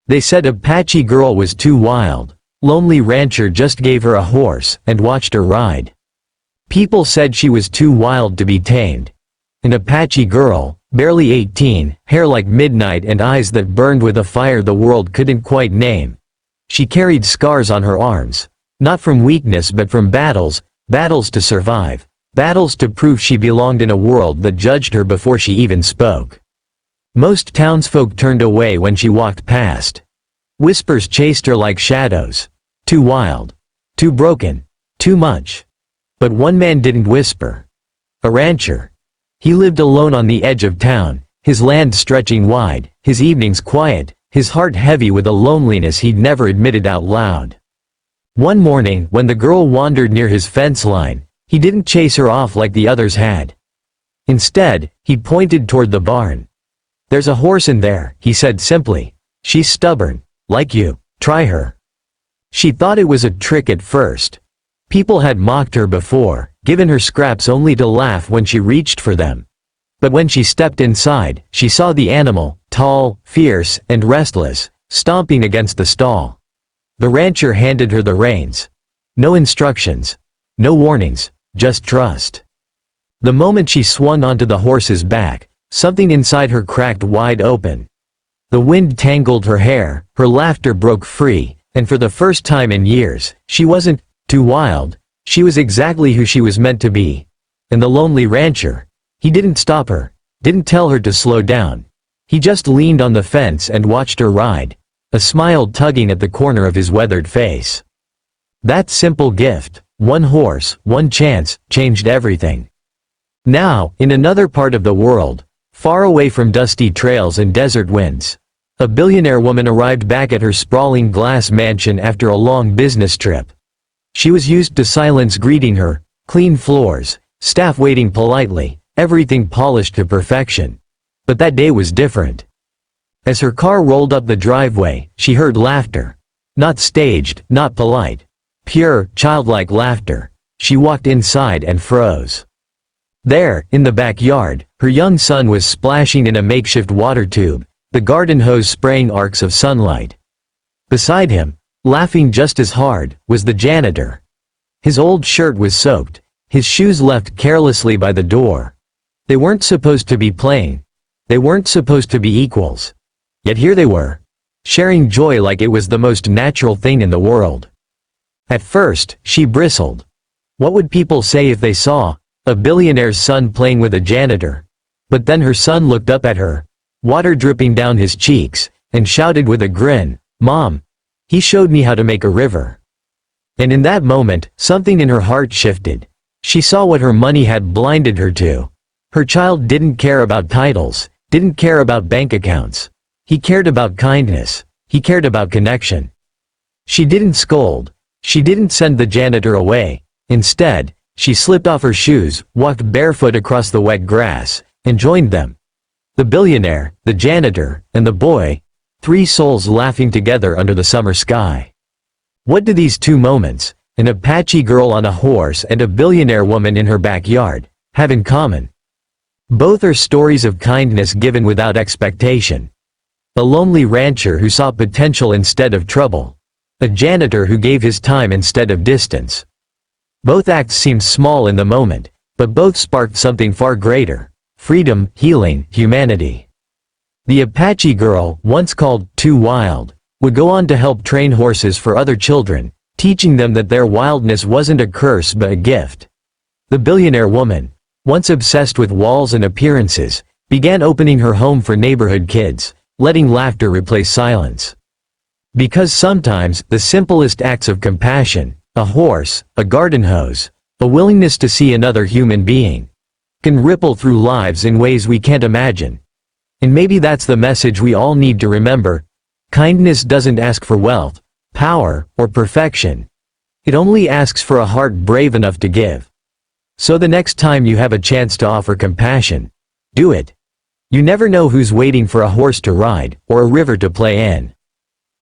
They said Apache girl was too wild. Lonely rancher just gave her a horse and watched her ride. People said she was too wild to be tamed. An Apache girl, barely 18, hair like midnight and eyes that burned with a fire the world couldn't quite name. She carried scars on her arms. Not from weakness but from battles, battles to survive, battles to prove she belonged in a world that judged her before she even spoke. Most townsfolk turned away when she walked past. Whispers chased her like shadows. Too wild. Too broken. Too much. But one man didn't whisper. A rancher. He lived alone on the edge of town, his land stretching wide, his evenings quiet, his heart heavy with a loneliness he'd never admitted out loud. One morning, when the girl wandered near his fence line, he didn't chase her off like the others had. Instead, he pointed toward the barn. "There's a horse in there," he said simply. "She's stubborn. Like you. Try her." She thought it was a trick at first. People had mocked her before, given her scraps only to laugh when she reached for them. But when she stepped inside, she saw the animal, tall, fierce, and restless, stomping against the stall. The rancher handed her the reins. No instructions. No warnings. Just trust. The moment she swung onto the horse's back, something inside her cracked wide open. The wind tangled her hair, her laughter broke free, and for the first time in years, she wasn't too wild. She was exactly who she was meant to be. And the lonely rancher, he didn't stop her, didn't tell her to slow down. He just leaned on the fence and watched her ride, a smile tugging at the corner of his weathered face. That simple gift, one horse, one chance, changed everything. Now, in another part of the world, far away from dusty trails and desert winds, a billionaire woman arrived back at her sprawling glass mansion after a long business trip. She was used to silence greeting her, clean floors, staff waiting politely, everything polished to perfection. But that day was different. As her car rolled up the driveway, she heard laughter. Not staged, not polite. Pure, childlike laughter. She walked inside and froze. There, in the backyard, her young son was splashing in a makeshift water tube, the garden hose spraying arcs of sunlight. Beside him, laughing just as hard, was the janitor. His old shirt was soaked, his shoes left carelessly by the door. They weren't supposed to be playing. They weren't supposed to be equals. Yet here they were, sharing joy like it was the most natural thing in the world. At first, she bristled. What would people say if they saw a billionaire's son playing with a janitor? But then her son looked up at her, water dripping down his cheeks, and shouted with a grin, "Mom, he showed me how to make a river." And in that moment, something in her heart shifted. She saw what her money had blinded her to. Her child didn't care about titles, didn't care about bank accounts. He cared about kindness. He cared about connection. She didn't scold. She didn't send the janitor away. Instead, she slipped off her shoes, walked barefoot across the wet grass, and joined them. The billionaire, the janitor, and the boy, three souls laughing together under the summer sky. What do these two moments, an Apache girl on a horse and a billionaire woman in her backyard, have in common? Both are stories of kindness given without expectation. A lonely rancher who saw potential instead of trouble. A janitor who gave his time instead of distance. Both acts seemed small in the moment, but both sparked something far greater: freedom, healing, humanity. The Apache girl, once called too wild, would go on to help train horses for other children, teaching them that their wildness wasn't a curse but a gift. The billionaire woman, once obsessed with walls and appearances, began opening her home for neighborhood kids, letting laughter replace silence. Because sometimes, the simplest acts of compassion, a horse, a garden hose, a willingness to see another human being, can ripple through lives in ways we can't imagine. And maybe that's the message we all need to remember. Kindness doesn't ask for wealth, power, or perfection. It only asks for a heart brave enough to give. So the next time you have a chance to offer compassion, do it. You never know who's waiting for a horse to ride, or a river to play in.